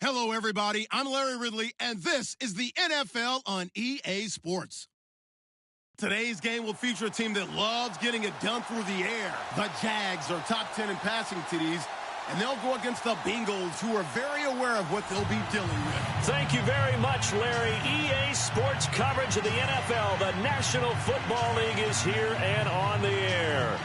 Hello, everybody. I'm Larry Ridley, and this is the NFL on EA Sports. Today's game will feature a team that loves getting it done through the air. The Jags are top 10 in passing TDs, and they'll go against the Bengals, who are very aware of what they'll be dealing with. Thank you very much, Larry. EA Sports coverage of the NFL. The National Football League is here and on the air.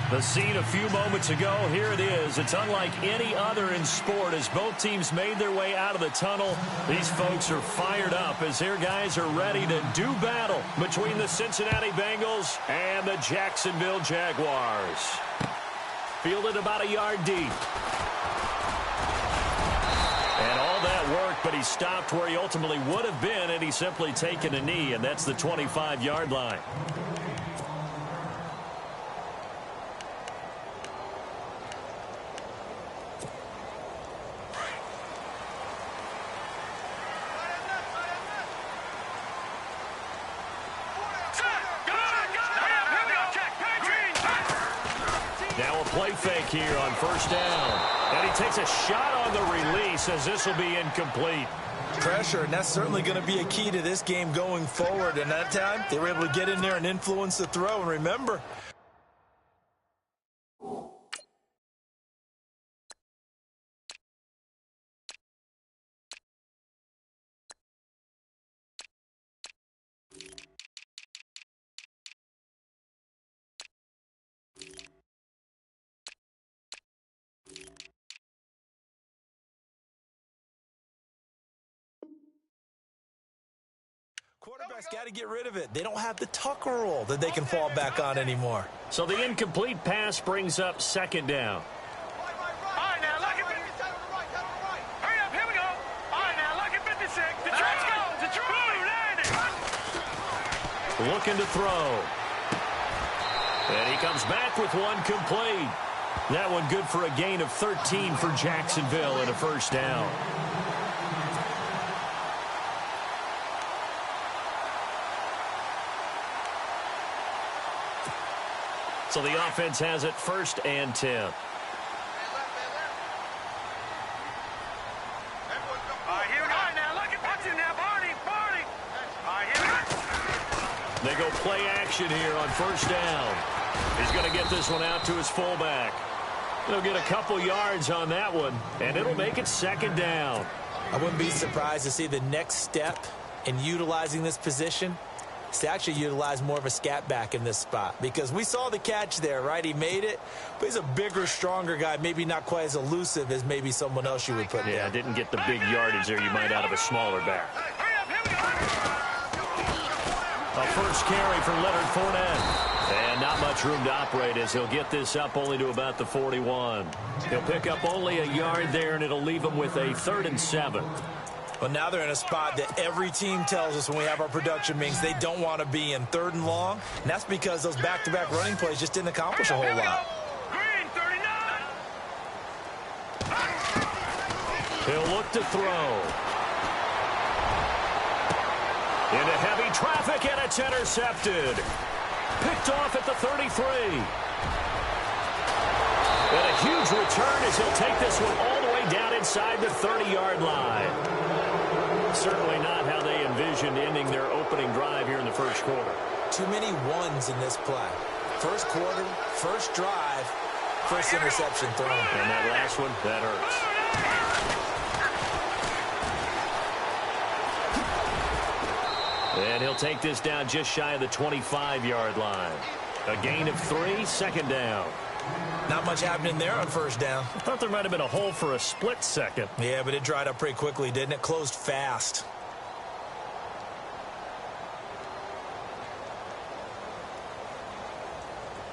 The scene a few moments ago, here it is. It's unlike any other in sport as both teams made their way out of the tunnel. These folks are fired up as their guys are ready to do battle between the Cincinnati Bengals and the Jacksonville Jaguars. Fielded about a yard deep. And all that work, but he stopped where he ultimately would have been had he simply taken a knee, and that's the 25-yard line. Play fake here on first down. And he takes a shot on the release as this will be incomplete. Pressure, and that's certainly going to be a key to this game going forward. And that time, they were able to get in there and influence the throw. And remember, quarterback's got to get rid of it. They don't have the tuck roll that they can fall back on anymore. So the incomplete pass brings up second down. All right, now, look at 56. Hurry up, here we go. All right, now, look at 56. Detroit's going. Detroit. Looking to throw. And he comes back with one complete. That one good for a gain of 13 for Jacksonville and a first down. So the offense has it first and 10. They go play action here on first down. He's going to get this one out to his fullback. He'll get a couple yards on that one, and it'll make it second down. I wouldn't be surprised to see the next step in utilizing this position to actually utilize more of a scat back in this spot, because we saw the catch there, right? He made it, but he's a bigger, stronger guy, maybe not quite as elusive as maybe someone else you would put Yeah, down. didn't get the big yardage there you might out of a smaller back. A first carry for Leonard Fournette. And not much room to operate as he'll get this up only to about the 41. He'll pick up only a yard there, and it'll leave him with a 3rd and 7. Well, now they're in a spot that every team tells us when we have our production meetings they don't want to be in, 3rd and long. And that's because those back-to-back running plays just didn't accomplish a whole lot. Green, 39. He'll look to throw. Into heavy traffic, and it's intercepted. Picked off at the 33. And a huge return as he'll take this one all the way down inside the 30-yard line. Certainly not how they envisioned ending their opening drive here in the first quarter. Too many ones in this play. First quarter, first drive, first interception thrown. And that last one, that hurts. And he'll take this down just shy of the 25-yard line. A gain of 3, second down. Not much happening there on first down. I thought there might have been a hole for a split second. Yeah, but it dried up pretty quickly, didn't it? Closed fast.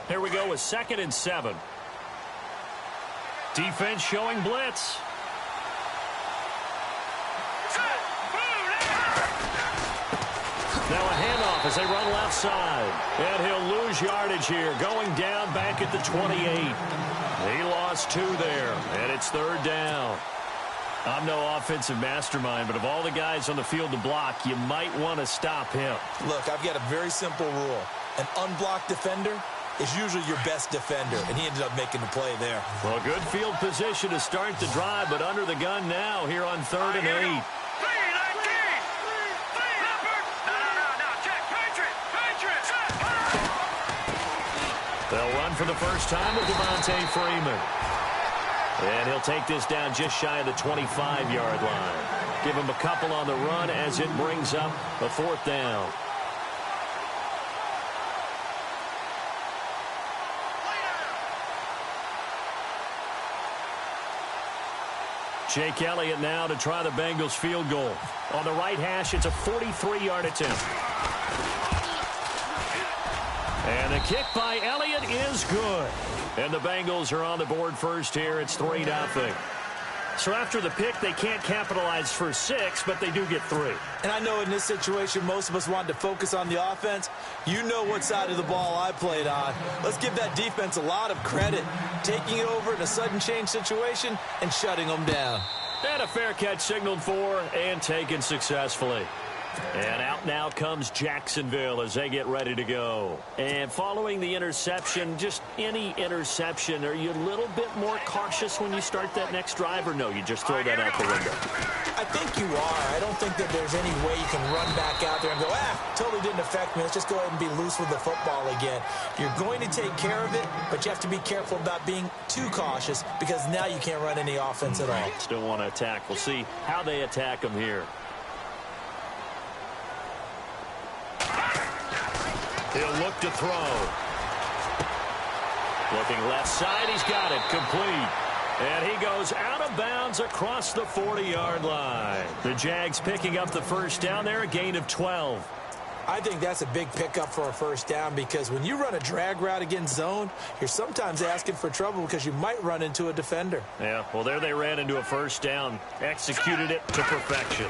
Here we go with 2nd and 7. Defense showing blitz. Now a handoff as they run left side. And he'll lose yardage here, going down back at the 28. He lost 2 there, and it's 3rd down. I'm no offensive mastermind, but of all the guys on the field to block, you might want to stop him. Look, I've got a very simple rule. An unblocked defender is usually your best defender, and he ended up making the play there. Well, good field position to start the drive, but under the gun now here on 3rd and 8. They'll run for the first time with Devontae Freeman. And he'll take this down just shy of the 25-yard line. Give him a couple on the run as it brings up a 4th down. Jake Elliott now to try the Bengals field goal. On the right hash, it's a 43-yard attempt. And the kick by Elliott is good. And the Bengals are on the board first here. It's 3-0. So after the pick, they can't capitalize for 6, but they do get 3. And I know in this situation, most of us wanted to focus on the offense. You know what side of the ball I played on. Let's give that defense a lot of credit. Taking it over in a sudden change situation and shutting them down. And a fair catch signaled for and taken successfully. And out now comes Jacksonville as they get ready to go. And following the interception, just any interception, are you a little bit more cautious when you start that next drive, or no, you just throw that out the window? I think you are. I don't think that there's any way you can run back out there and go, totally didn't affect me. Let's just go ahead and be loose with the football again. You're going to take care of it, but you have to be careful about being too cautious because now you can't run any offense at all. Still want to attack. We'll see how they attack them here. He'll look to throw. Looking left side, he's got it, complete. And he goes out of bounds across the 40-yard line. The Jags picking up the first down there, a gain of 12. I think that's a big pickup for a first down because when you run a drag route against zone, you're sometimes asking for trouble because you might run into a defender. Yeah, well, there they ran into a first down, executed it to perfection.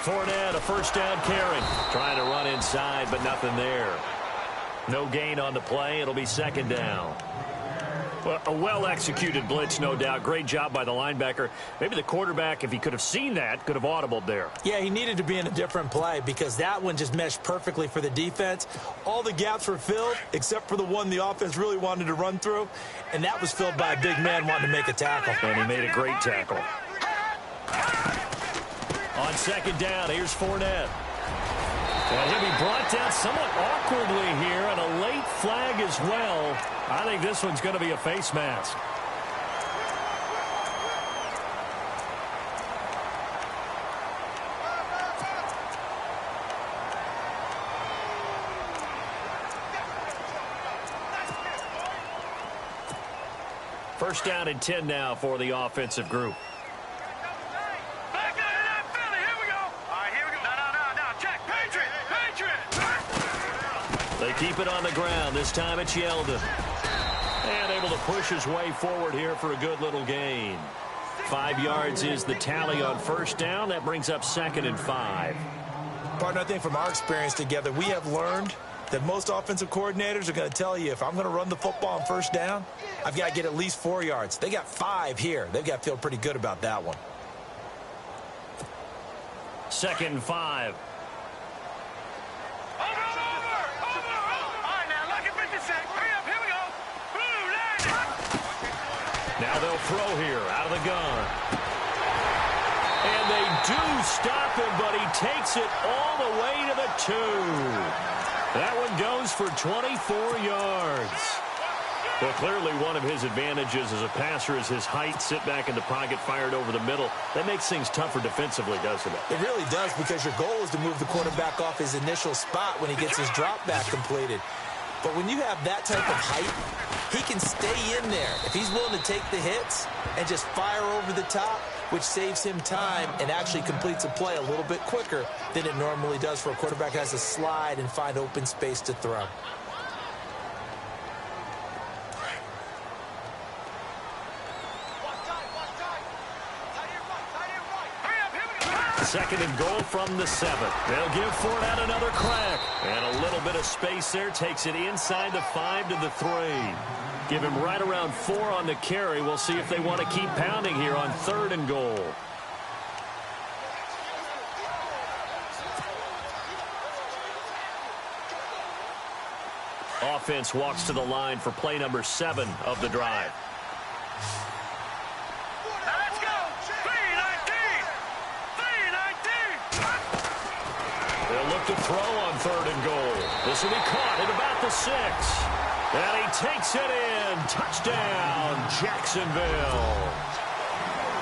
Fournette, a first down carry. Trying to run inside, but nothing there. No gain on the play. It'll be 2nd down. Well, a well-executed blitz, no doubt. Great job by the linebacker. Maybe the quarterback, if he could have seen that, could have audibled there. Yeah, he needed to be in a different play because that one just meshed perfectly for the defense. All the gaps were filled except for the one the offense really wanted to run through, and that was filled by a big man wanting to make a tackle. And he made a great tackle. On 2nd down, here's Fournette. And he'll be brought down somewhat awkwardly here, and a late flag as well. I think this one's going to be a face mask. First down and 10 now for the offensive group. They keep it on the ground. This time it's Yeldon. And able to push his way forward here for a good little gain. 5 yards is the tally on first down. That brings up 2nd and 5. Partner, I think from our experience together, we have learned that most offensive coordinators are going to tell you if I'm going to run the football on first down, I've got to get at least 4 yards. They got 5 here. They've got to feel pretty good about that one. 2nd and 5. Now they'll throw here out of the gun. And they do stop him, but he takes it all the way to the 2. That one goes for 24 yards. Well, clearly one of his advantages as a passer is his height. Sit back in the pocket, fired over the middle. That makes things tougher defensively, doesn't it? It really does, because your goal is to move the quarterback off his initial spot when he gets his drop back completed. But when you have that type of height, he can stay in there if he's willing to take the hits and just fire over the top, which saves him time and actually completes a play a little bit quicker than it normally does for a quarterback who has to slide and find open space to throw. Second and goal from the 7. They'll give Fournette another crack. And a little bit of space there takes it inside the 5 to the 3. Give him right around 4 on the carry. We'll see if they want to keep pounding here on 3rd and goal. offense walks to the line for play number 7 of the drive. Now let's go. 3-19. 3-19. They'll look to throw on 3rd and goal. This will be caught at about the 6. And he takes it in. Touchdown, Jacksonville.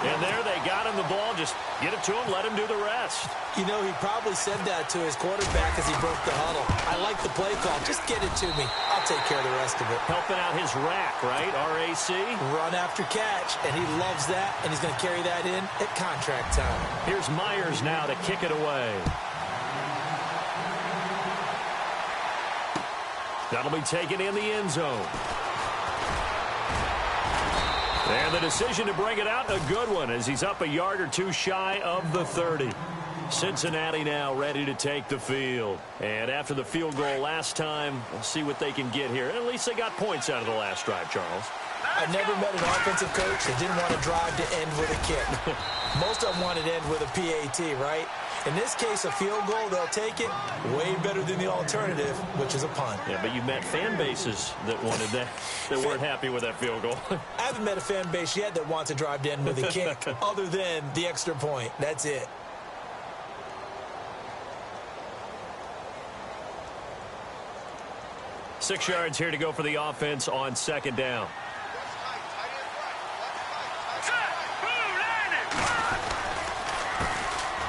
And there they got him the ball. Just get it to him, let him do the rest. You know, he probably said that to his quarterback as he broke the huddle. I like the play call. Just get it to me. I'll take care of the rest of it. Helping out his rack, right? RAC. Run after catch, and he loves that, and he's going to carry that in at contract time. Here's Myers now to kick it away. That'll be taken in the end zone. And the decision to bring it out, a good one, as he's up a yard or two shy of the 30. Cincinnati now ready to take the field. And after the field goal last time, we'll see what they can get here. At least they got points out of the last drive, Charles. I never met an offensive coach that didn't want to drive to end with a kick. Most of them wanted to end with a PAT, right? In this case, a field goal, they'll take it. Way better than the alternative, which is a punt. Yeah, but you've met fan bases that wanted that, that weren't happy with that field goal. I haven't met a fan base yet that wants to drive to end with a kick, other than the extra point. That's it. Six yards here to go for the offense on 2nd down.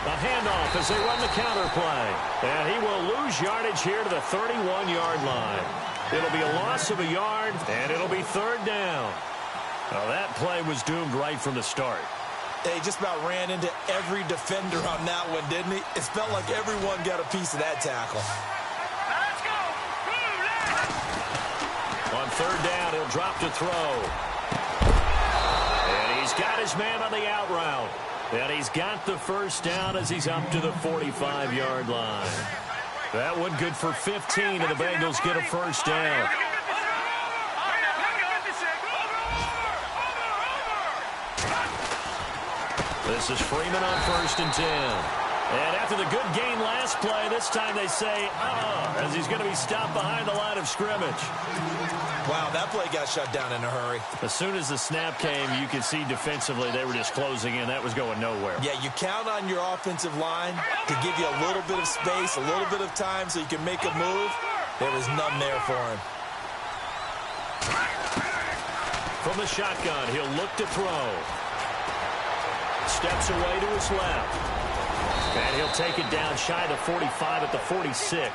A handoff as they run the counter play. And he will lose yardage here to the 31-yard line. It'll be a loss of a yard, and it'll be 3rd down. Well, that play was doomed right from the start. They just about ran into every defender on that one, didn't he? It felt like everyone got a piece of that tackle. Let's go. On 3rd down, he'll drop to throw. And he's got his man on the out route. And he's got the 1st down as he's up to the 45-yard line. That one good for 15, and the Bengals get a 1st down. This is Freeman on 1st and 10. And after the good gain last play, this time they say, as he's going to be stopped behind the line of scrimmage. Wow, that play got shut down in a hurry. As soon as the snap came, you could see defensively they were just closing in. That was going nowhere. Yeah, you count on your offensive line to give you a little bit of space, a little bit of time so you can make a move. There was none there for him. From the shotgun, he'll look to throw. Steps away to his left. And he'll take it down shy of the 45 at the 46.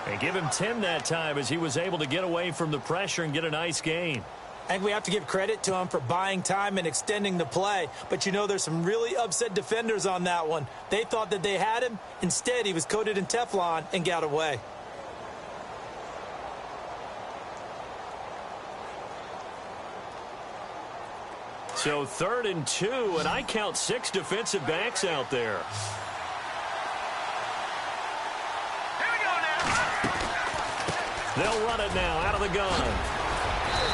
And give him 10 that time as he was able to get away from the pressure and get a nice gain. I think we have to give credit to him for buying time and extending the play. But, you know, there's some really upset defenders on that one. They thought that they had him. Instead, he was coated in Teflon and got away. So 3rd and 2, and I count 6 defensive backs out there. They'll run it now out of the gun.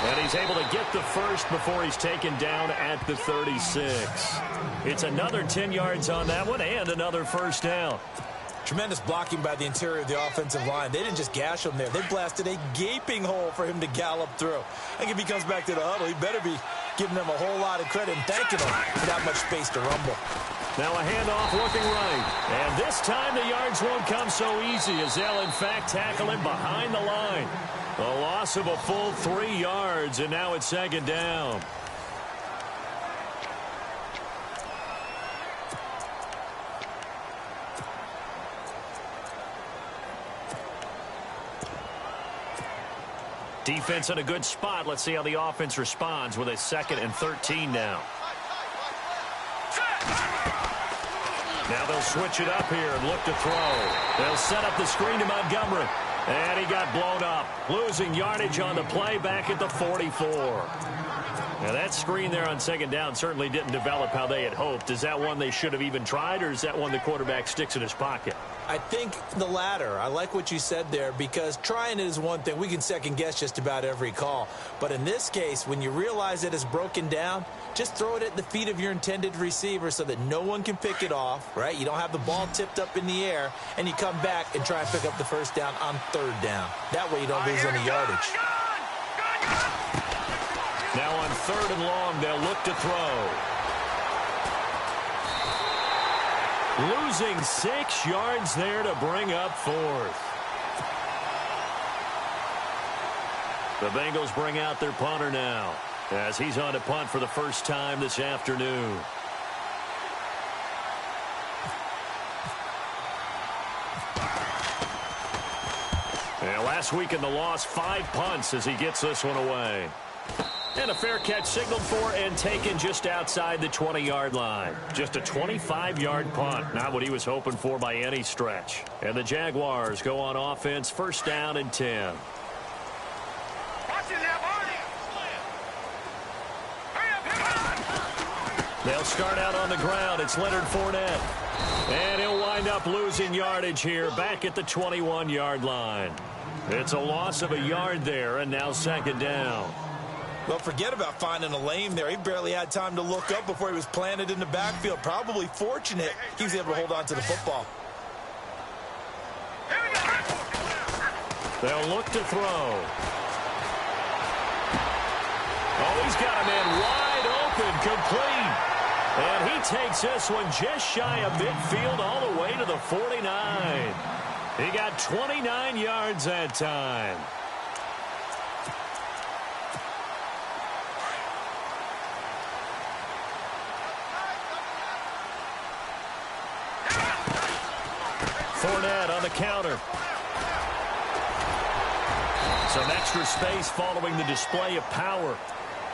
And he's able to get the 1st before he's taken down at the 36. It's another 10 yards on that one and another 1st down. Tremendous blocking by the interior of the offensive line. They didn't just gash him there. They blasted a gaping hole for him to gallop through. I think if he comes back to the huddle, he better be giving them a whole lot of credit and thanking them for that much space to rumble. Now a handoff looking right. And this time the yards won't come so easy as they'll, in fact, tackle him behind the line. A loss of a full 3 yards, and now it's 2nd down. Defense in a good spot. Let's see how the offense responds with a 2nd and 13 now. Now they'll switch it up here and look to throw. They'll set up the screen to Montgomery. And he got blown up, losing yardage on the play back at the 44. And that screen there on second down certainly didn't develop how they had hoped. Is that one they should have even tried, or is that one the quarterback sticks in his pocket? I think the latter. I like what you said there, because trying it is one thing. We can second guess just about every call. But in this case, when you realize that it's broken down, just throw it at the feet of your intended receiver so that no one can pick it off, right? You don't have the ball tipped up in the air, and you come back and try and pick up the first down on third down. That way you don't lose any yardage. Now on third and long, they'll look to throw. Losing 6 yards there to bring up fourth. The Bengals bring out their punter now, as he's on to punt for the first time this afternoon. And last week in the loss, 5 punts as he gets this one away. And a fair catch signaled for and taken just outside the 20-yard line. Just a 25-yard punt. Not what he was hoping for by any stretch. And the Jaguars go on offense, first down and 10. They'll start out on the ground. It's Leonard Fournette. And he'll wind up losing yardage here back at the 21-yard line. It's a loss of a yard there, and now second down. Well, forget about finding a lane there. He barely had time to look up before he was planted in the backfield. Probably fortunate he was able to hold on to the football. They'll look to throw. Oh, he's got a man wide open, complete. And he takes this one just shy of midfield all the way to the 49. He got 29 yards that time. Fournette on the counter. Some extra space following the display of power.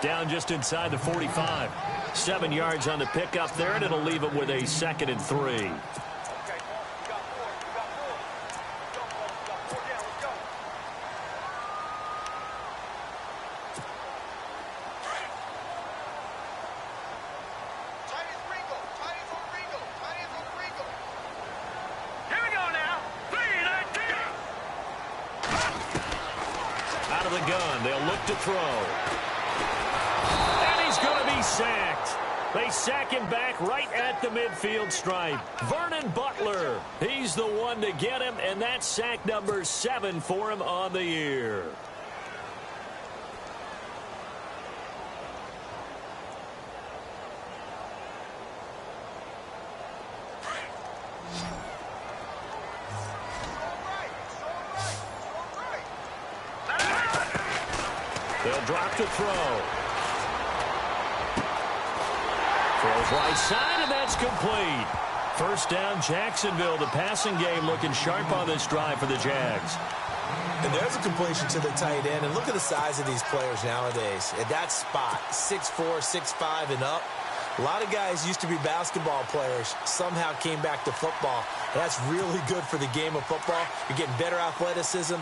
Down just inside the 45. 7 yards on the pickup there, and it'll leave it with a 2nd and 3. Out of the gun, they'll look to throw. And he's going to be sacked. They sack him back right at the midfield stripe. Vernon Butler, he's the one to get him, and that's sack number 7 for him on the year. They'll drop to throw. Throws right side, and that's complete. First down, Jacksonville. The passing game looking sharp on this drive for the Jags. And there's a completion to the tight end. And look at the size of these players nowadays. At that spot, 6'4", 6'5", and up. A lot of guys used to be basketball players, somehow came back to football. That's really good for the game of football. You're getting better athleticism,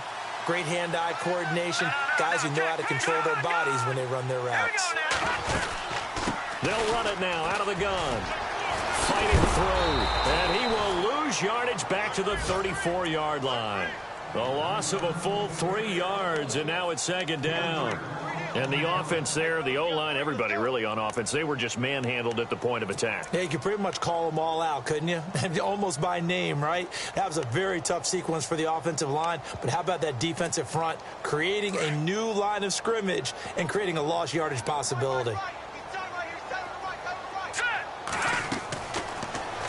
great hand-eye coordination, guys who know how to control their bodies when they run their routes. They'll run it now out of the gun. Fighting through, and he will lose yardage back to the 34-yard line. The loss of a full 3 yards, and now it's second down. And the offense there, the O-line, everybody really on offense, they were just manhandled at the point of attack. Yeah, you could pretty much call them all out, couldn't you? Almost by name, right? That was a very tough sequence for the offensive line. But how about that defensive front creating a new line of scrimmage and creating a lost yardage possibility?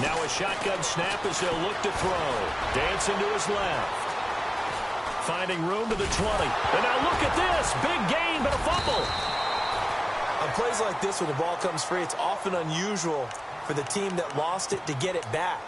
Now a shotgun snap as they'll look to throw. Dancing to his left. Finding room to the 20. And now look at this. Big gain, but a fumble. On plays like this, when the ball comes free, it's often unusual for the team that lost it to get it back.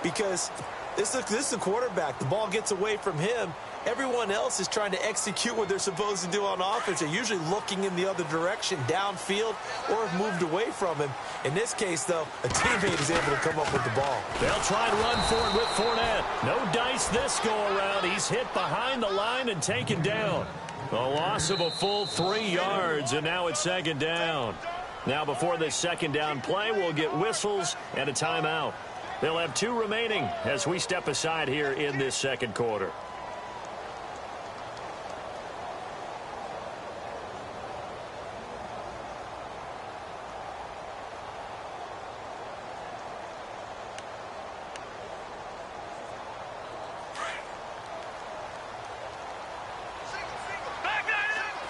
Because this is the quarterback. The ball gets away from him, everyone else is trying to execute what they're supposed to do on offense. They're usually looking in the other direction, downfield, or have moved away from him. In this case, though, a teammate is able to come up with the ball. They'll try and run for it with Fournette. No dice this go-around. He's hit behind the line and taken down. A loss of a full 3 yards, and now it's second down. Now, before this second down play, we'll get whistles and a timeout. They'll have 2 remaining as we step aside here in this second quarter.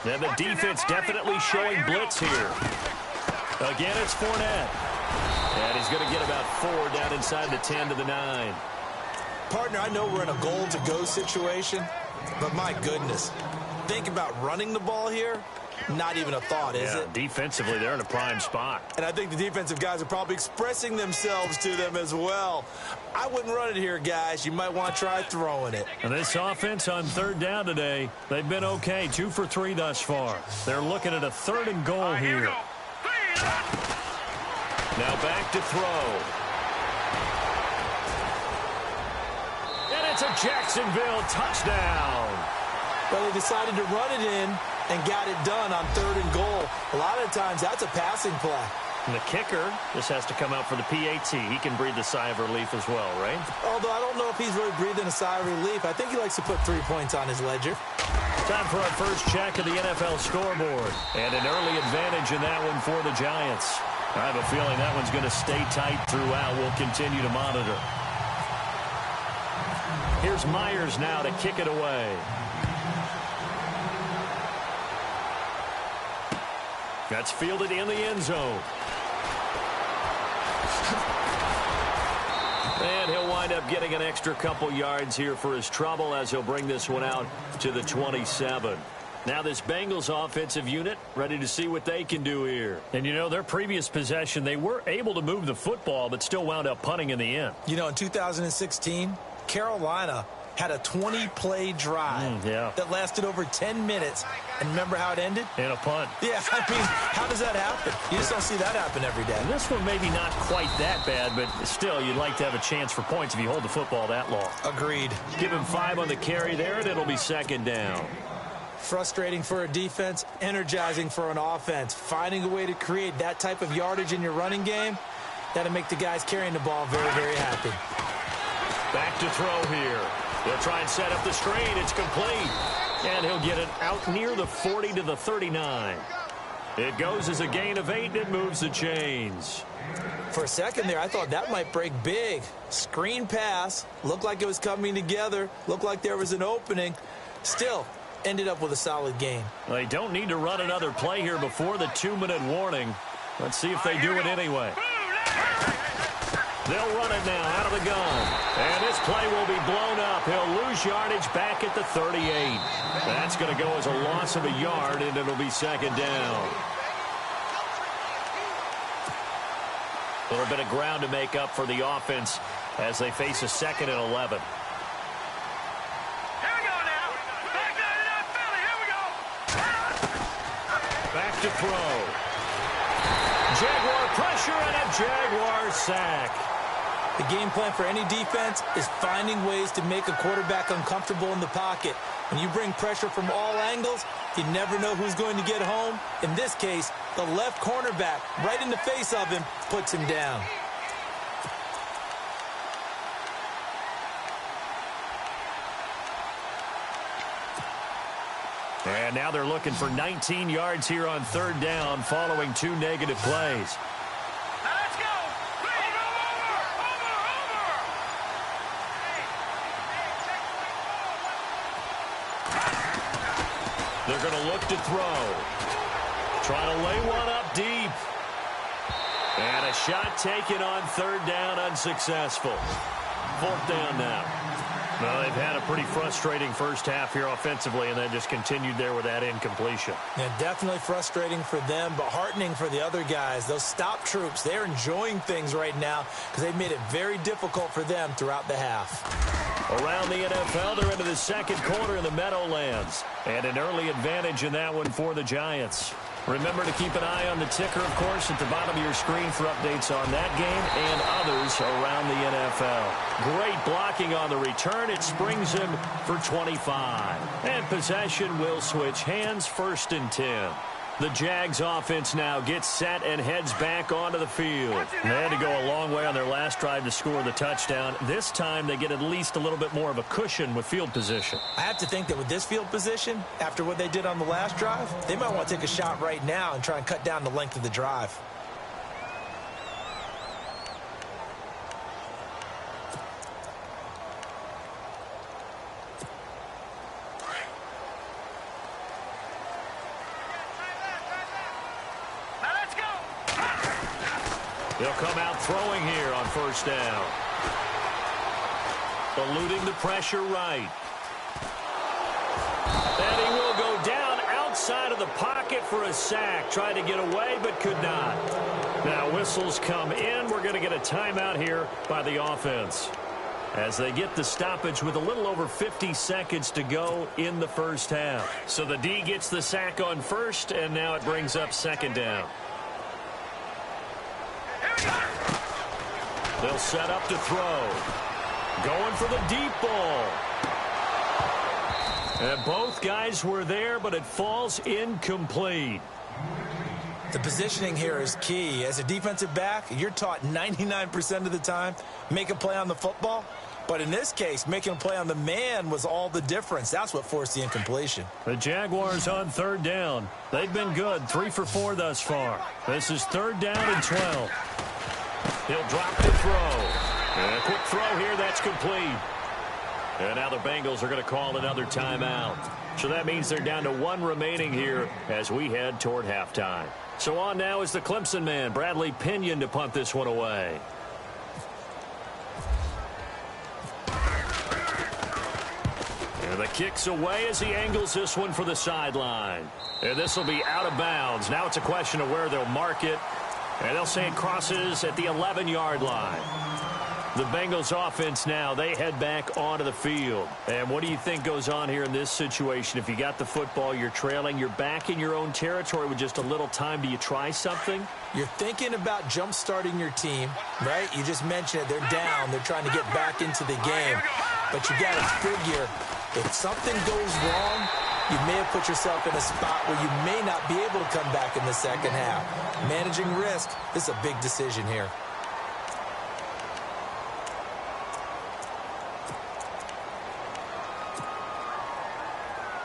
And the defense definitely showing blitz here. Again, it's Fournette. And he's going to get about 4 down inside the 10 to the 9. Partner, I know we're in a goal-to-go situation, but my goodness, think about running the ball here. Not even a thought, is it? Defensively, they're in a prime spot. And I think the defensive guys are probably expressing themselves to them as well. I wouldn't run it here, guys. You might want to try throwing it. And this offense on third down today, they've been okay. 2 for 3 thus far. They're looking at a 3rd and goal here. Now back to throw. And it's a Jacksonville touchdown. Well, they decided to run it in and got it done on 3rd and goal. A lot of times, that's a passing play. And the kicker just has to come out for the PAT. He can breathe a sigh of relief as well, right? Although I don't know if he's really breathing a sigh of relief. I think he likes to put 3 points on his ledger. Time for our first check of the NFL scoreboard. And an early advantage in that one for the Giants. I have a feeling that one's going to stay tight throughout. We'll continue to monitor. Here's Myers now to kick it away. That's fielded in the end zone. And he'll wind up getting an extra couple yards here for his trouble as he'll bring this one out to the 27. Now this Bengals offensive unit ready to see what they can do here. And, you know, their previous possession, they were able to move the football but still wound up punting in the end. You know, in 2016, Carolina had a 20-play drive that lasted over 10 minutes. And remember how it ended? In a punt. Yeah, I mean, how does that happen? You just don't see that happen every day. And this one maybe not quite that bad, but still, you'd like to have a chance for points if you hold the football that long. Agreed. Give him 5 on the carry there, and it'll be second down. Frustrating for a defense, energizing for an offense. Finding a way to create that type of yardage in your running game, that'll make the guys carrying the ball very, very happy. Back to throw here. He'll try and set up the screen. It's complete. And he'll get it out near the 40 to the 39. It goes as a gain of 8, and it moves the chains. For a second there, I thought that might break big. Screen pass. Looked like it was coming together. Looked like there was an opening. Still, ended up with a solid gain. They don't need to run another play here before the 2-minute warning. Let's see if they do it anyway. They'll run it now out of the gun. And this play will be blown up. He'll lose yardage back at the 38. That's going to go as a loss of a yard, and it'll be second down. A little bit of ground to make up for the offense as they face a 2nd and 11. Here we go now. Back Philly. Here we go. Back to throw. Jaguar pressure and a Jaguar sack. The game plan for any defense is finding ways to make a quarterback uncomfortable in the pocket. When you bring pressure from all angles, you never know who's going to get home. In this case, the left cornerback, right in the face of him, puts him down. And now they're looking for 19 yards here on 3rd down following 2 negative plays. Let's go. They're going to look to throw. Trying to lay one up deep. And a shot taken on 3rd down, unsuccessful. 4th down now. Well, they've had a pretty frustrating first half here offensively, and then just continued there with that incompletion. Yeah, definitely frustrating for them, but heartening for the other guys. Those stop troops, they're enjoying things right now because they've made it very difficult for them throughout the half. Around the NFL, they're into the second quarter in the Meadowlands, and an early advantage in that one for the Giants. Remember to keep an eye on the ticker, of course, at the bottom of your screen for updates on that game and others around the NFL. Great blocking on the return. It springs him for 25. And possession will switch hands, 1st and 10. The Jags offense now gets set and heads back onto the field. They had to go a long way on their last drive to score the touchdown. This time they get at least a little bit more of a cushion with field position. I have to think that with this field position, after what they did on the last drive, they might want to take a shot right now and try and cut down the length of the drive. They'll come out throwing here on 1st down. Eluding the pressure right. And he will go down outside of the pocket for a sack. Tried to get away, but could not. Now whistles come in. We're going to get a timeout here by the offense, as they get the stoppage with a little over 50 seconds to go in the first half. So the D gets the sack on 1st, and now it brings up 2nd down. They'll set up to throw. Going for the deep ball. And both guys were there, but it falls incomplete. The positioning here is key. As a defensive back, you're taught 99% of the time, make a play on the football. But in this case, making a play on the man was all the difference. That's what forced the incompletion. The Jaguars on 3rd down. They've been good, 3 for 4 thus far. This is 3rd down and 12. He'll drop the throw. And a quick throw here, that's complete. And now the Bengals are going to call another timeout. So that means they're down to 1 remaining here as we head toward halftime. So on now is the Clemson man, Bradley Pinion, to punt this one away. And the kick's away as he angles this one for the sideline. And this will be out of bounds. Now it's a question of where they'll mark it. And they'll say it crosses at the 11-yard line. The Bengals offense now, they head back onto the field. And what do you think goes on here in this situation? If you got the football, you're trailing, you're back in your own territory with just a little time. Do you try something? You're thinking about jump-starting your team, right? You just mentioned it. They're down. They're trying to get back into the game. But you got to figure, if something goes wrong, you may have put yourself in a spot where you may not be able to come back in the second half. Managing risk, this is a big decision here.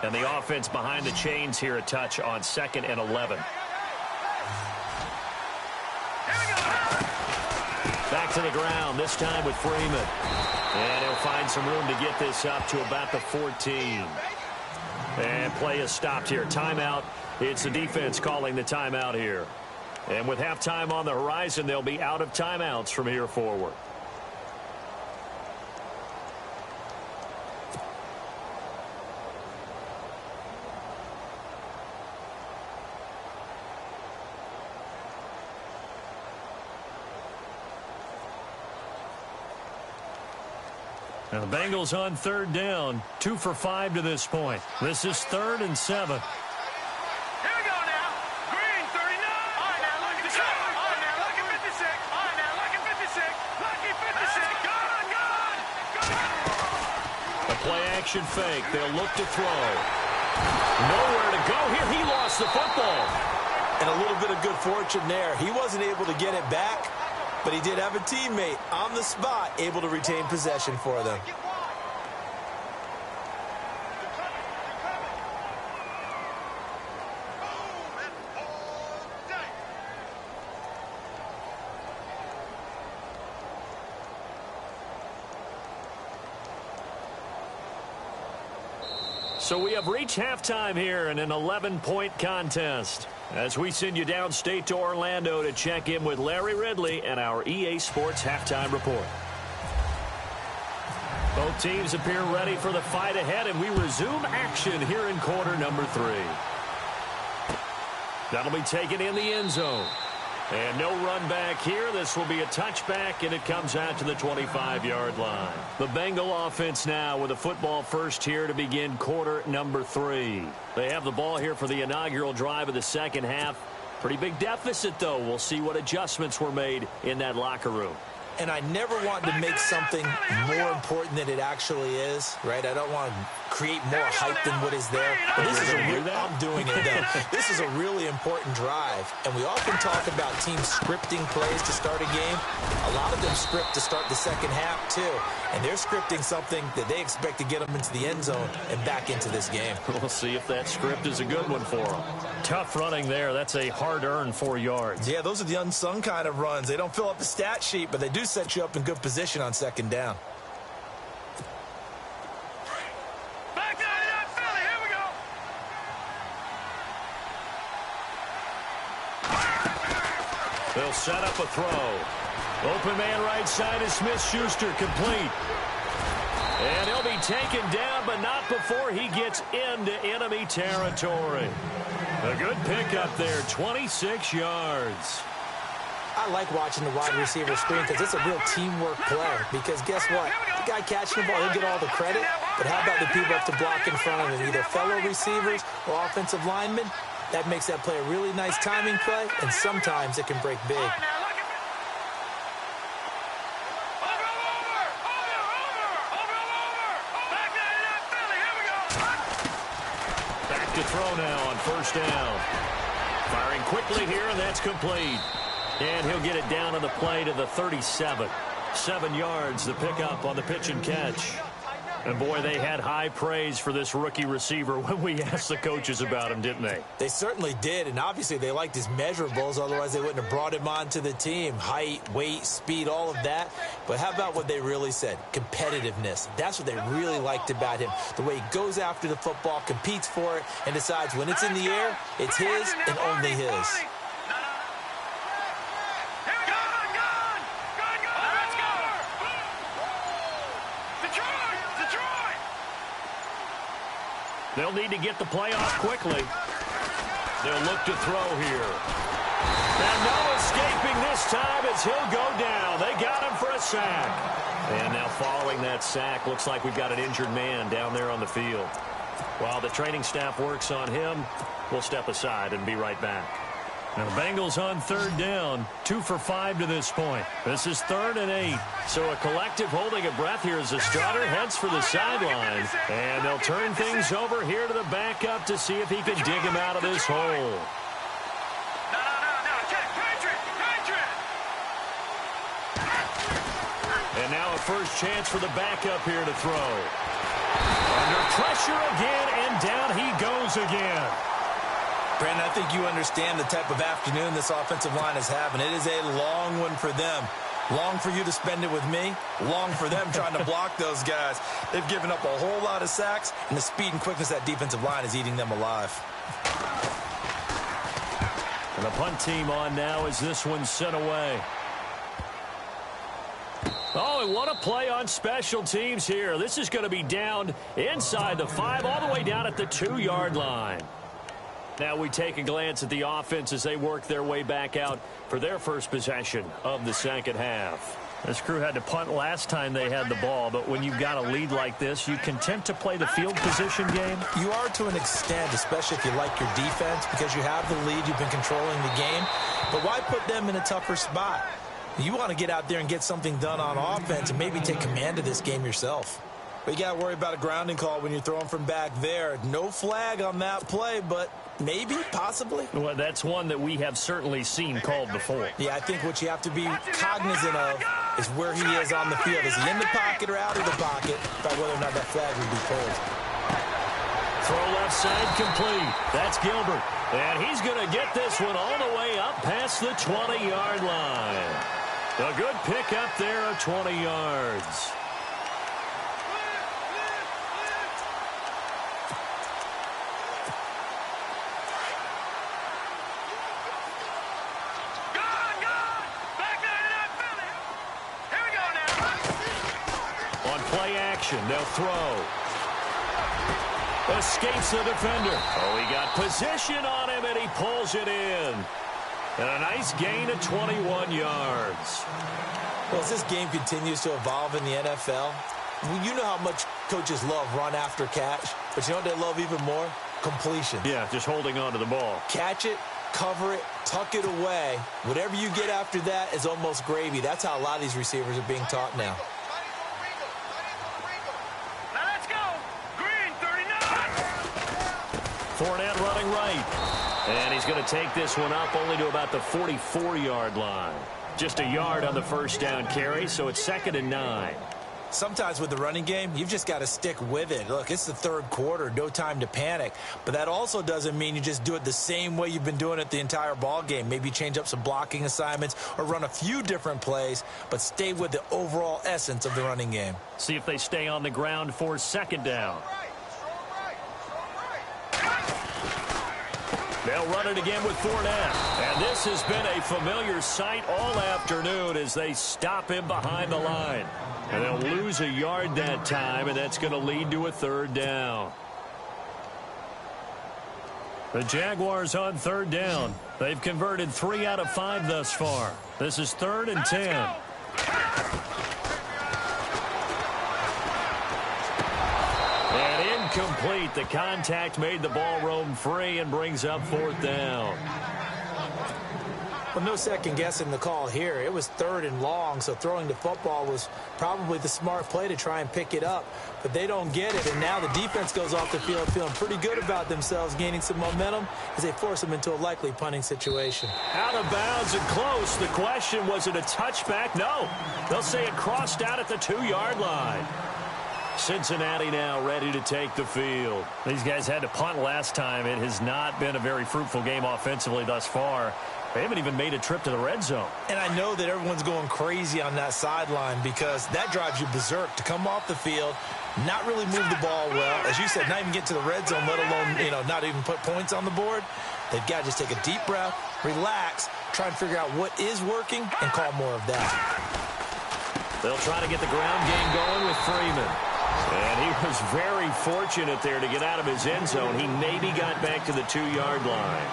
And the offense behind the chains here, a touch on 2nd and 11. Back to the ground, this time with Freeman. And he'll find some room to get this up to about the 14. And play is stopped here. Timeout. It's the defense calling the timeout here. And with halftime on the horizon, they'll be out of timeouts from here forward. And the Bengals on 3rd down, 2 for 5 to this point. This is 3rd and 7. Here we go now. Green, 39. All right, now look at the shot. All right, now look at 56. All right, now look at 56. Lucky 56. Gone. A play-action fake. They'll look to throw. Nowhere to go here. He lost the football. And a little bit of good fortune there. He wasn't able to get it back, but he did have a teammate on the spot able to retain possession for them. So we have reached halftime here in an 11-point contest, as we send you downstate to Orlando to check in with Larry Ridley and our EA Sports Halftime Report. Both teams appear ready for the fight ahead, and we resume action here in quarter number 3. That'll be taken in the end zone. And no run back here. This will be a touchback, and it comes out to the 25-yard line. The Bengal offense now with a football first here to begin quarter number 3. They have the ball here for the inaugural drive of the second half. Pretty big deficit, though. We'll see what adjustments were made in that locker room. And I never want to make something more important than it actually is, right? I don't want to create more hype than what is there. But this is I'm doing it, though. This is a really important drive. And we often talk about teams scripting plays to start a game. A lot of them script to start the second half, too. And they're scripting something that they expect to get them into the end zone and back into this game. We'll see if that script is a good one for them. Tough running there. That's a hard-earned 4 yards. Yeah, those are the unsung kind of runs. They don't fill up the stat sheet, but they do set you up in good position on second down. Back down to that Philly. Here we go. They'll set up a throw. Open man right side is Smith-Schuster, complete. And he'll be taken down, but not before he gets into enemy territory. A good pickup there, 26 yards. I like watching the wide receiver screen because it's a real teamwork play. Because guess what? The guy catching the ball, he'll get all the credit. But how about the people up to block in front of him, either fellow receivers or offensive linemen? That makes that play a really nice timing play, and sometimes it can break big. Back to throw now on first down. Firing quickly here, and that's complete. And he'll get it down on the play to the 37. 7 yards, the pickup on the pitch and catch. And, boy, they had high praise for this rookie receiver when we asked the coaches about him, didn't they? They certainly did, and obviously they liked his measurables. Otherwise, they wouldn't have brought him onto the team. Height, weight, speed, all of that. But how about what they really said? Competitiveness. That's what they really liked about him. The way he goes after the football, competes for it, and decides when it's in the air, it's his and only his. They'll need to get the play off quickly. They'll look to throw here. And no escaping this time as he'll go down. They got him for a sack. And now following that sack, looks like we've got an injured man down there on the field. While the training staff works on him, we'll step aside and be right back. Now, the Bengals on third down, 2 for 5 to this point. This is 3rd and 8. So a collective holding of breath here as the starter heads for the sideline. And they'll turn things over here to the backup to see if he can dig him out of this hole. And now a first chance for the backup here to throw. Under pressure again, and down he goes again. Brandon, I think you understand the type of afternoon this offensive line is having. It is a long one for them. Long for you to spend it with me. Long for them trying to block those guys. They've given up a whole lot of sacks, and the speed and quickness of that defensive line is eating them alive. And the punt team on now as this one's sent away. Oh, and what a play on special teams here. This is going to be down inside the 5, all the way down at the 2-yard line. Now we take a glance at the offense as they work their way back out for their first possession of the second half. This crew had to punt last time they had the ball, but when you've got a lead like this, you content to play the field position game? You are to an extent, especially if you like your defense, because you have the lead, you've been controlling the game. But why put them in a tougher spot? You want to get out there and get something done on offense and maybe take command of this game yourself. But you got to worry about a grounding call when you're throwing from back there. No flag on that play, but maybe, possibly. Well, that's one that we have certainly seen called before. Yeah, I think what you have to be cognizant of is where he is on the field. Is he in the pocket or out of the pocket by whether or not that flag would be pulled. Throw left side complete. That's Gilbert. And he's going to get this one all the way up past the 20-yard line. A good pickup there of 20 yards. play action. They'll throw. Escapes the defender. Oh, he got position on him, and he pulls it in. And a nice gain of 21 yards. Well, as this game continues to evolve in the NFL, you know how much coaches love run after catch, but you know what they love even more? Completion. Yeah, just holding on to the ball. Catch it, cover it, tuck it away. Whatever you get after that is almost gravy. That's how a lot of these receivers are being taught now. Now let's go. Green, 39. Fournette running right. And he's going to take this one up only to about the 44-yard line. Just a yard on the first down carry, so it's 2nd and 9. Sometimes with the running game, you've just got to stick with it. Look, it's the third quarter, no time to panic. But that also doesn't mean you just do it the same way you've been doing it the entire ball game. Maybe change up some blocking assignments or run a few different plays, but stay with the overall essence of the running game. See if they stay on the ground for 2nd down. They'll run it again with Fournette. And this has been a familiar sight all afternoon as they stop him behind the line. And they'll lose a yard that time, and that's going to lead to a 3rd down. The Jaguars on 3rd down. They've converted 3 out of 5 thus far. This is 3rd and 10. And incomplete. The contact made the ball roam free and brings up 4th down. Well, no second guessing the call here. It was 3rd and long, so throwing the football was probably the smart play to try and pick it up. But they don't get it, and now the defense goes off the field feeling pretty good about themselves, gaining some momentum as they force them into a likely punting situation. Out of bounds and close. The question, was it a touchback? No. They'll say it crossed out at the 2-yard line. Cincinnati now ready to take the field. These guys had to punt last time. It has not been a very fruitful game offensively thus far. They haven't even made a trip to the red zone. And I know that everyone's going crazy on that sideline because that drives you berserk to come off the field, not really move the ball well. As you said, not even get to the red zone, let alone, not even put points on the board. They've got to just take a deep breath, relax, try and figure out what is working, and call more of that. They'll try to get the ground game going with Freeman. And he was very fortunate there to get out of his end zone. He maybe got back to the 2-yard line.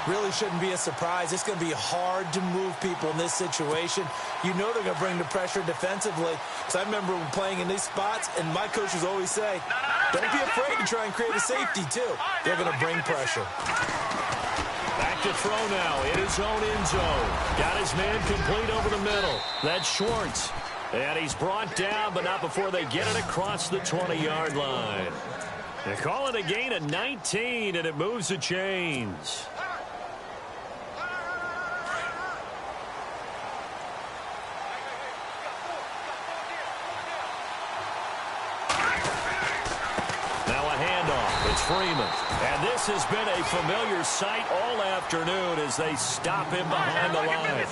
Really shouldn't be a surprise. It's going to be hard to move people in this situation. You know they're going to bring the pressure defensively. So I remember playing in these spots, and my coaches always say, don't be afraid to try and create a safety, too. They're going to bring pressure. Back to throw now in his own end zone. Got his man complete over the middle. That's Schwartz. And he's brought down, but not before they get it across the 20-yard line. They call it a gain of 19, and it moves the chains. Freeman. And this has been a familiar sight all afternoon as they stop him behind the line.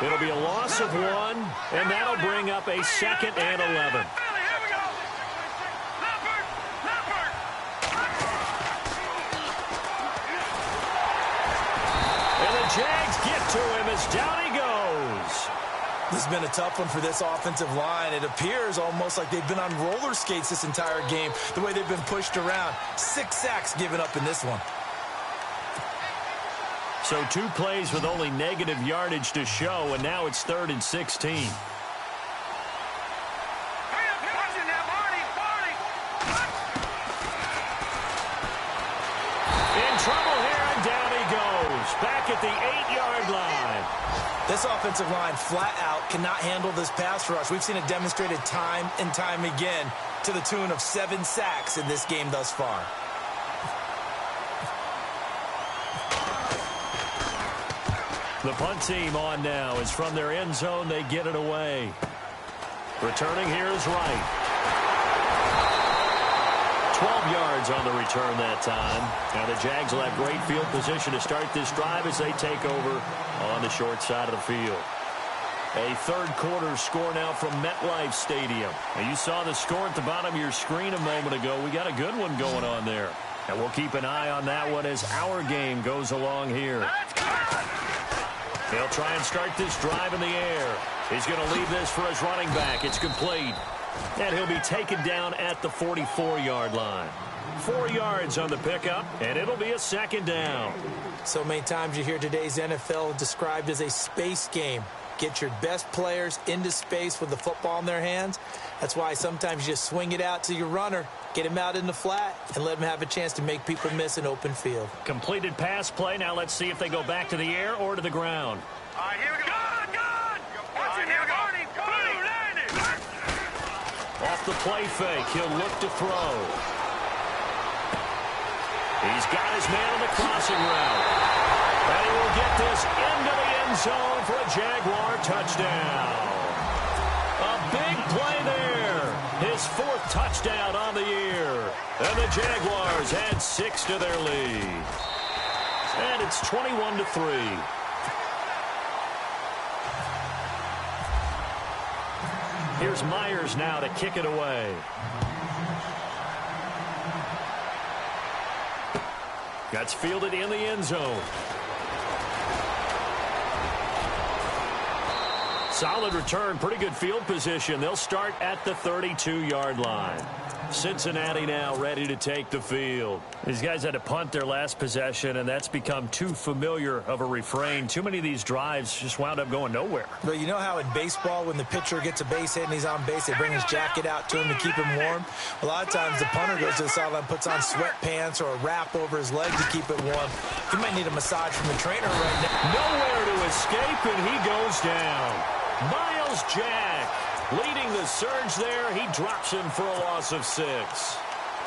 It'll be a loss of 1, and that'll bring up a 2nd and 11. And the Jags get to him as down he goes. This has been a tough one for this offensive line. It appears almost like they've been on roller skates this entire game, the way they've been pushed around. 6 sacks given up in this one. So 2 plays with only negative yardage to show, and now it's 3rd and 16. In trouble here, and down he goes. Back at the 8-yard line. This offensive line flat out cannot handle this pass rush. We've seen it demonstrated time and time again to the tune of 7 sacks in this game thus far. The punt team on now is from their end zone. They get it away. Returning here is Wright. 12 yards on the return that time. Now the Jags will have great field position to start this drive as they take over on the short side of the field. A third quarter score now from MetLife Stadium. Now you saw the score at the bottom of your screen a moment ago. We got a good one going on there. And we'll keep an eye on that one as our game goes along here. He'll try and start this drive in the air. He's going to leave this for his running back. It's complete. And he'll be taken down at the 44-yard line. 4 yards on the pickup, and it'll be a second down. So many times you hear today's NFL described as a space game. Get your best players into space with the football in their hands. That's why sometimes you just swing it out to your runner, get him out in the flat, and let him have a chance to make people miss an open field. Completed pass play. Now let's see if they go back to the air or to the ground. All right, here we go. Good. Watch it, here we go. Off the play fake, he'll look to throw. He's got his man on the crossing route. And he will get this into the end zone for a Jaguar touchdown. A big play there. His 4th touchdown on the year. And the Jaguars add 6 to their lead. And it's 21-3. Here's Myers now to kick it away. That's fielded in the end zone. Solid return, pretty good field position. They'll start at the 32-yard line. Cincinnati now ready to take the field. These guys had to punt their last possession, and that's become too familiar of a refrain. Too many of these drives just wound up going nowhere. But you know how in baseball, when the pitcher gets a base hit and he's on base, they bring his jacket out to him to keep him warm? A lot of times the punter goes to the sideline, puts on sweatpants or a wrap over his leg to keep it warm. He might need a massage from the trainer right now. Nowhere to escape, and he goes down. Miles Jack leading the surge there. He drops him for a loss of 6.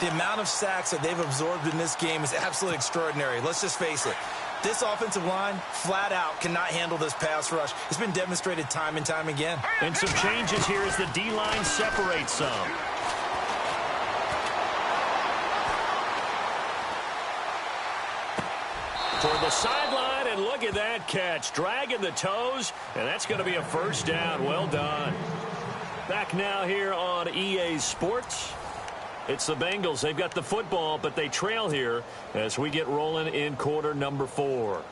The amount of sacks that they've absorbed in this game is absolutely extraordinary. Let's just face it. This offensive line, flat out, cannot handle this pass rush. It's been demonstrated time and time again. And some changes here as the D-line separates some. Toward the sideline, and look at that catch. Dragging the toes, and that's going to be a first down. Well done. Back now here on EA Sports. It's the Bengals. They've got the football, but they trail here as we get rolling in quarter number 4.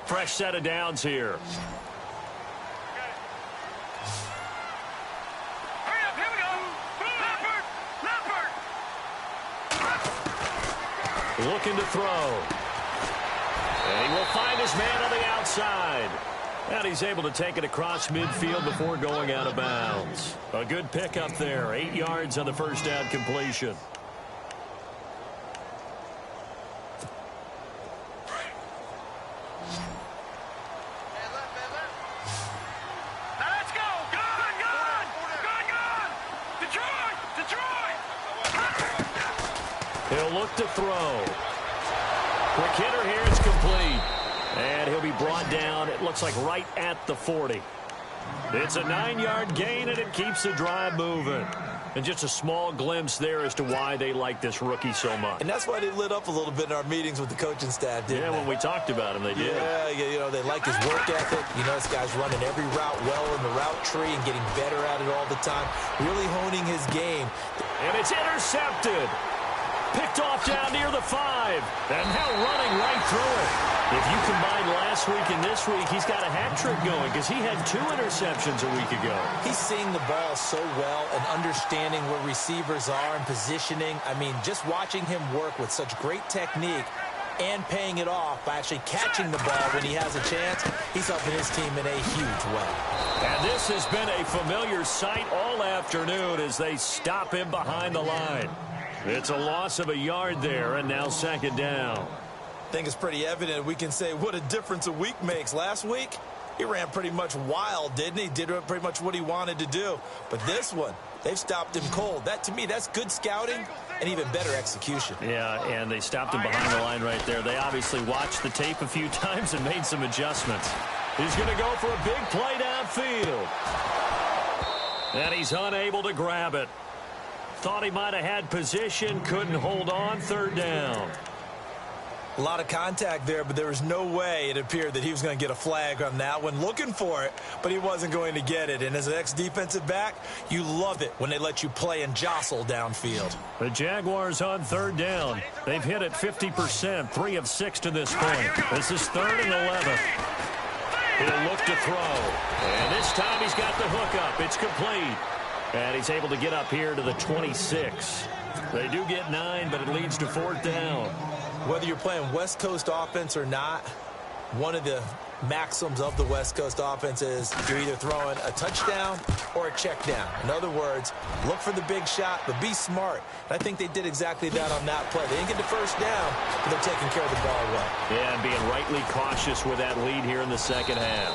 Fresh set of downs here. Hurry up, here we go. Leopard. Looking to throw. And he will find his man on the outside. And he's able to take it across midfield before going out of bounds. A good pickup there. 8 yards on the first down completion. Now let's go. Good. Detroit. He'll look to throw. Quick hitter here. It's complete. And he'll be brought down, it looks like right at the 40. It's a 9-yard gain, and it keeps the drive moving. And just a small glimpse there as to why they like this rookie so much. And that's why they lit up a little bit in our meetings with the coaching staff, didn't they? Yeah, when we talked about him, they did. Yeah, you know, they like his work ethic. You know, this guy's running every route well in the route tree and getting better at it all the time. Really honing his game. And it's intercepted. Picked off down near the 5. And now running right through it. If you combine last week and this week, he's got a hat trick going because he had 2 interceptions a week ago. He's seeing the ball so well and understanding where receivers are and positioning. I mean, just watching him work with such great technique and paying it off by actually catching the ball when he has a chance, he's helping his team in a huge way. And this has been a familiar sight all afternoon as they stop him behind the line. It's a loss of a yard there, and now second down. I think it's pretty evident. We can say what a difference a week makes. Last week, he ran pretty much wild, didn't he? Did pretty much what he wanted to do. But this one, they've stopped him cold. That, to me, that's good scouting and even better execution. Yeah, and they stopped him behind the line right there. They obviously watched the tape a few times and made some adjustments. He's going to go for a big play downfield. And he's unable to grab it. Thought he might have had position, couldn't hold on, third down. A lot of contact there, but there was no way it appeared that he was going to get a flag on that one. Looking for it, but he wasn't going to get it. And as an ex-defensive back, you love it when they let you play and jostle downfield. The Jaguars on third down. They've hit it 50%, 3 of 6 to this point. This is 3rd and 11. He'll look to throw. And this time he's got the hook up. It's complete. And he's able to get up here to the 26. They do get 9, but it leads to 4th down. Whether you're playing West Coast offense or not, one of the maxims of the West Coast offense is you're either throwing a touchdown or a check down. In other words, look for the big shot, but be smart. And I think they did exactly that on that play. They didn't get the first down, but they're taking care of the ball well. Yeah, and being rightly cautious with that lead here in the second half.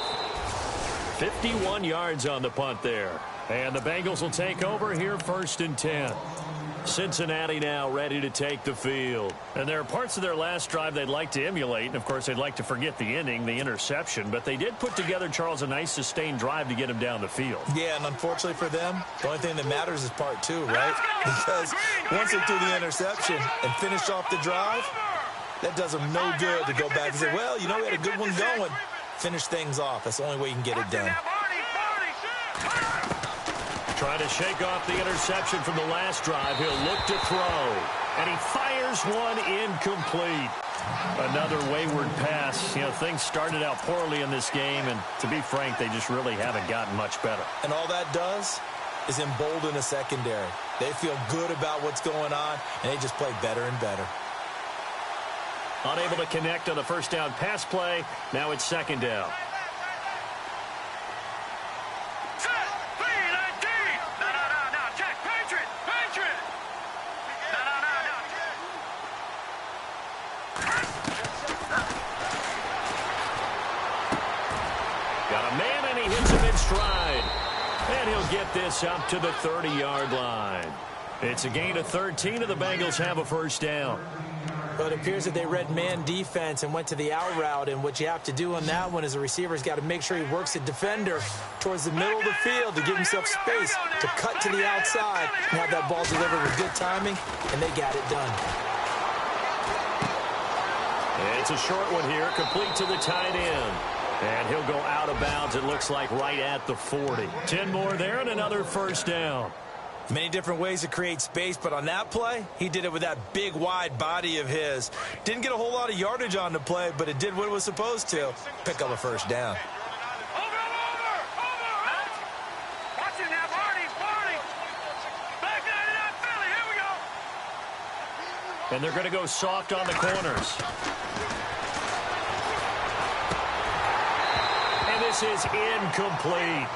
51 yards on the punt there. And the Bengals will take over here 1st and 10. Cincinnati now ready to take the field. And there are parts of their last drive they'd like to emulate. And, of course, they'd like to forget the ending, the interception. But they did put together, Charles, a nice sustained drive to get him down the field. Yeah, and unfortunately for them, the only thing that matters is part 2, right? Because once they threw the interception and finished off the drive, that does them no good to go back and say, well, you know, we had a good one going. Finish things off. That's the only way you can get it done. Trying to shake off the interception from the last drive. He'll look to throw. And he fires one incomplete. Another wayward pass. You know, things started out poorly in this game, and to be frank, they just really haven't gotten much better. And all that does is embolden a secondary. They feel good about what's going on, and they just play better and better. Unable to connect on the first down pass play. Now it's 2nd down. Got a man, and he hits him in stride. And he'll get this up to the 30-yard line. It's a gain of 13, and the Bengals have a 1st down. But it appears that they read man defense and went to the out route. And what you have to do on that one is a receiver's got to make sure he works the defender towards the middle of the field to give himself space to cut to the outside and have that ball delivered with good timing, and they got it done. It's a short one here, complete to the tight end. And he'll go out of bounds, it looks like, right at the 40. 10 more there and another 1st down. Many different ways to create space, but on that play, he did it with that big, wide body of his. Didn't get a whole lot of yardage on the play, but it did what it was supposed to. Pick up a 1st down. And they're going to go soft on the corners. And this is incomplete.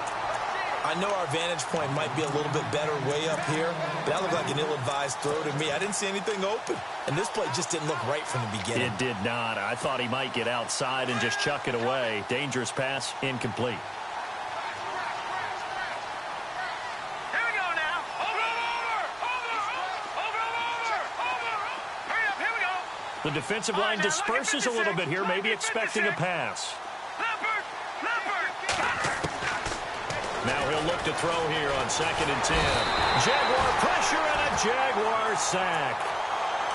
I know our vantage point might be a little bit better way up here, but that looked like an ill-advised throw to me. I didn't see anything open, and this play just didn't look right from the beginning. It did not. I thought he might get outside and just chuck it away. Dangerous pass, incomplete. Here we go now. Over. Hurry up, here we go. The defensive line disperses a little bit here, maybe expecting a pass. Leopard. Now he'll look to throw here on 2nd and 10. Jaguar pressure and a Jaguar sack.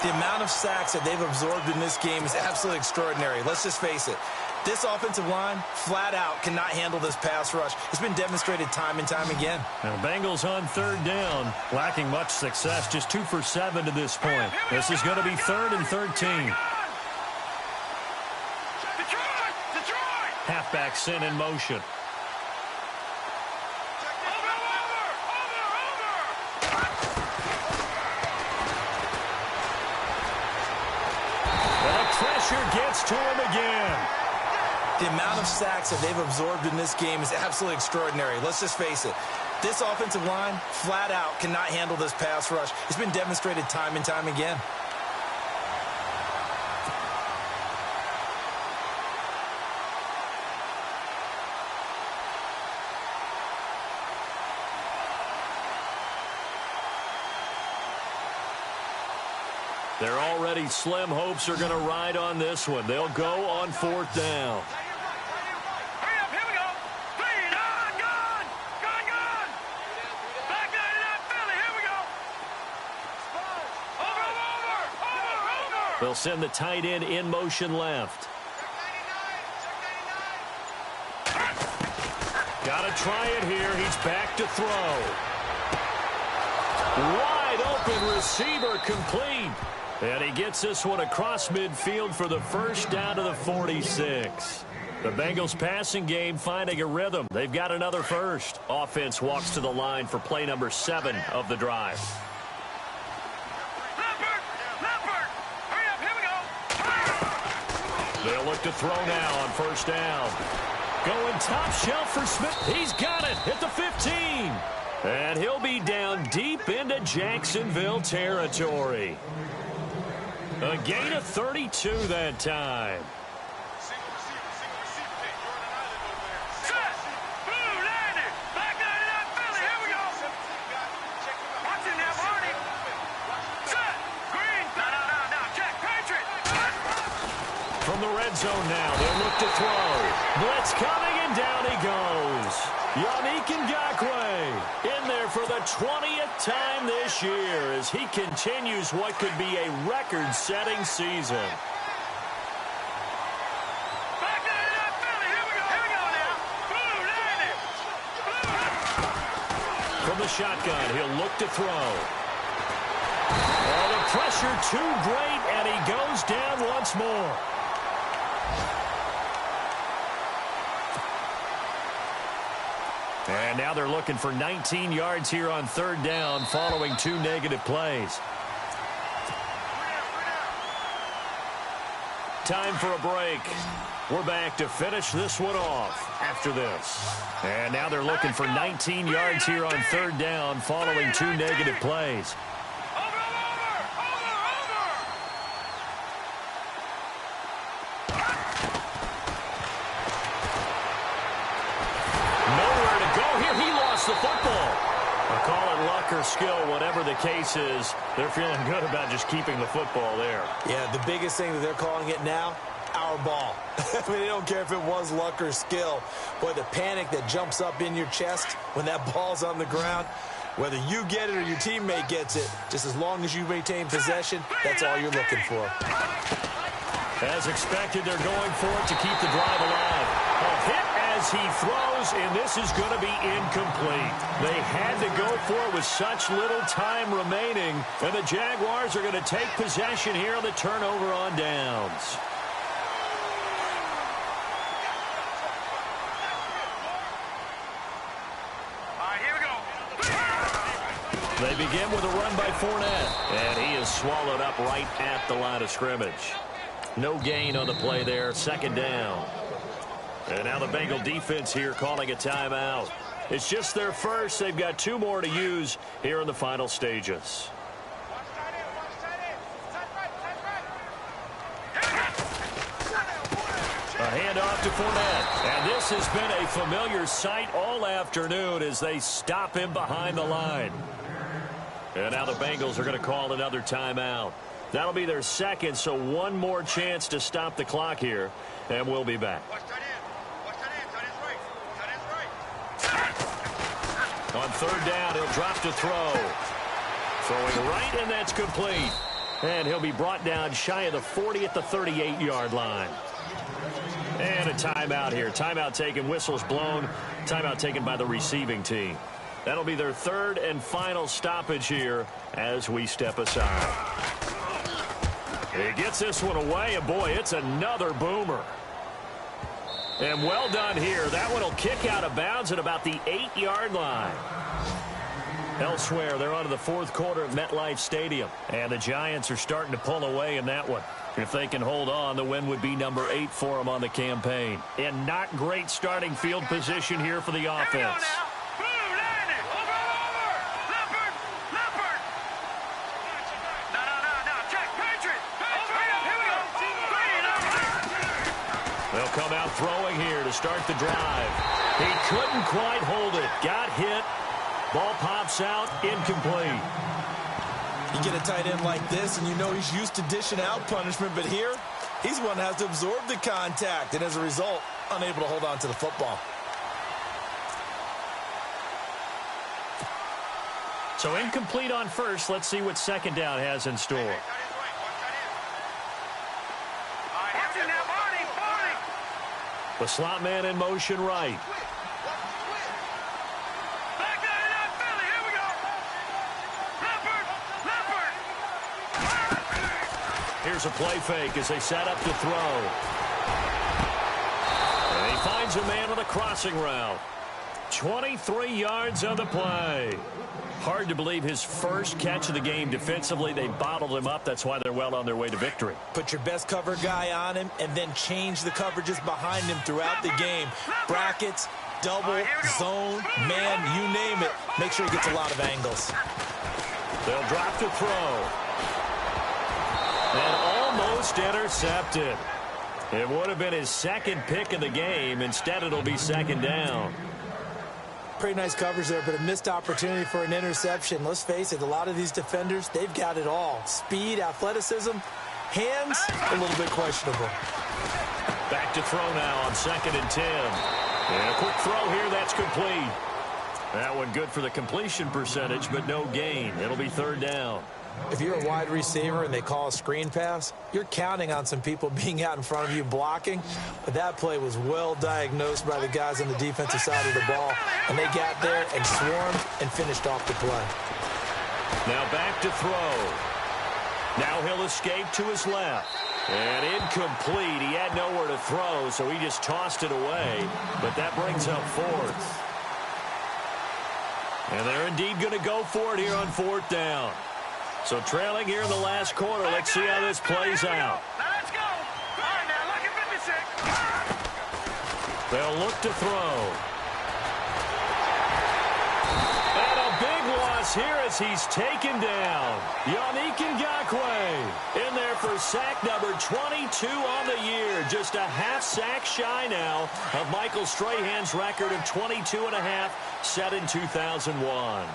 The amount of sacks that they've absorbed in this game is absolutely extraordinary. Let's just face it. This offensive line, flat out, cannot handle this pass rush. It's been demonstrated time and time again. Now Bengals on 3rd down, lacking much success, just 2 for 7 to this point. This is going to be 3rd and 13. Detroit! Halfback sent in motion. Pressure gets to him again. The amount of sacks that they've absorbed in this game is absolutely extraordinary. Let's just face it. This offensive line, flat out, cannot handle this pass rush. It's been demonstrated time and time again. Their already slim hopes are going to ride on this one. They'll go on 4th down. Hurry up, here we go. Three, gone. Back 99, Philly, here we go. Over. They'll send the tight end in motion left. Got to try it here. He's back to throw. Wide open receiver complete. And he gets this one across midfield for the 1st down to the 46. The Bengals passing game finding a rhythm. They've got another first. Offense walks to the line for play number 7 of the drive. Hurry up, here we go. They'll look to throw now on first down. Going top shelf for Smith. He's got it at the 15. And he'll be down deep into Jacksonville territory. A gain of 32 that time. From the red zone now, they'll look to throw. Blitz coming, and down he goes. Yannick Ngakoue in there for the 20th time this year as he continues what could be a record-setting season. From the shotgun, he'll look to throw. Oh, the pressure too great, and he goes down once more. And now they're looking for 19 yards here on third down following 2 negative plays. Time for a break. We're back to finish this one off after this. And now they're looking for 19 yards here on third down following 2 negative plays. The football. I call it luck or skill, whatever the case is. They're feeling good about just keeping the football there. Yeah, the biggest thing that they're calling it now, our ball. I mean, they don't care if it was luck or skill. Boy, the panic that jumps up in your chest when that ball's on the ground, whether you get it or your teammate gets it, just as long as you maintain possession, that's all you're looking for. As expected, they're going for it to keep the drive alive. A hit as he throws, and this is going to be incomplete. They had to go for it with such little time remaining, and the Jaguars are going to take possession here on the turnover on downs. All right, here we go. They begin with a run by Fournette, and he is swallowed up right at the line of scrimmage. No gain on the play there, second down. And now the Bengal defense here calling a timeout. It's just their first. They've got 2 more to use here in the final stages. A handoff to Fournette. And this has been a familiar sight all afternoon as they stop him behind the line. And now the Bengals are going to call another timeout. That'll be their second, so 1 more chance to stop the clock here. And we'll be back. On third down, he'll drop to throw. Throwing right, and that's complete. And he'll be brought down shy of the 40 at the 38-yard line. And a timeout here. Timeout taken, whistles blown. Timeout taken by the receiving team. That'll be their third and final stoppage here as we step aside. He gets this one away, and boy, it's another boomer. And well done here. That one will kick out of bounds at about the 8-yard line. Elsewhere, they're on to the fourth quarter of MetLife Stadium. And the Giants are starting to pull away in that one. If they can hold on, the win would be number 8 for them on the campaign. And not great starting field position here for the offense. They'll come out throwing here to start the drive. He couldn't quite hold it. Got hit. Ball pops out. Incomplete. You get a tight end like this, and you know he's used to dishing out punishment, but here, he's one that has to absorb the contact, and as a result, unable to hold on to the football. So incomplete on first. Let's see what second down has in store. The slot man in motion right. Here's a play fake as they set up to throw. finds a man on a crossing route. 23 yards on the play. Hard to believe his first catch of the game defensively. They bottled him up. That's why they're well on their way to victory. Put your best cover guy on him and then change the coverages behind him throughout the game. Brackets, double, zone, man, you name it. Make sure he gets a lot of angles. They'll drop to throw. And almost intercepted. It would have been his second pick of the game. Instead, it'll be second down. Pretty nice coverage there, but a missed opportunity for an interception. Let's face it, a lot of these defenders, they've got it all. Speed, athleticism, hands, a little bit questionable. Back to throw now on 2nd and 10. And a quick throw here, that's complete. That one good for the completion percentage, but no gain. It'll be 3rd down. If you're a wide receiver and they call a screen pass, you're counting on some people being out in front of you blocking. But that play was well diagnosed by the guys on the defensive side of the ball. And they got there and swarmed and finished off the play. Now back to throw. Now he'll escape to his left. And incomplete. He had nowhere to throw, so he just tossed it away. But that brings up 4th. And they're indeed going to go for it here on 4th down. So trailing here in the last quarter. Let's see how this plays out. Now let's go. All right, now look at 56. They'll look to throw. And a big loss here as he's taken down. Yannick Ngakoue in there for sack number 22 on the year. Just a half sack shy now of Michael Strahan's record of 22.5 set in 2001.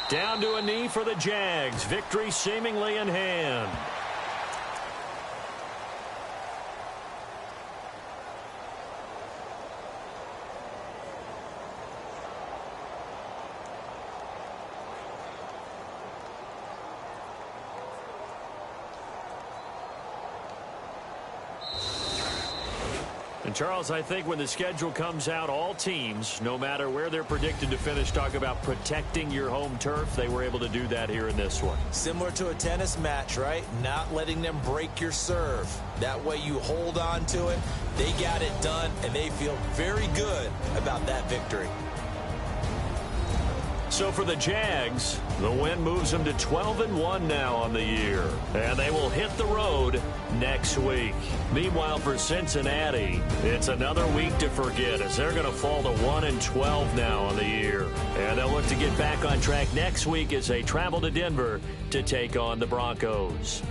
Down to a knee for the Jags. Victory seemingly in hand. And Charles, I think when the schedule comes out, all teams, no matter where they're predicted to finish, talk about protecting your home turf. They were able to do that here in this one. Similar to a tennis match, right? Not letting them break your serve. That way you hold on to it. They got it done, and they feel very good about that victory. So for the Jags, the win moves them to 12-1 now on the year. And they will hit the road next week. Meanwhile, for Cincinnati, it's another week to forget as they're going to fall to 1-12 now on the year. And they'll look to get back on track next week as they travel to Denver to take on the Broncos.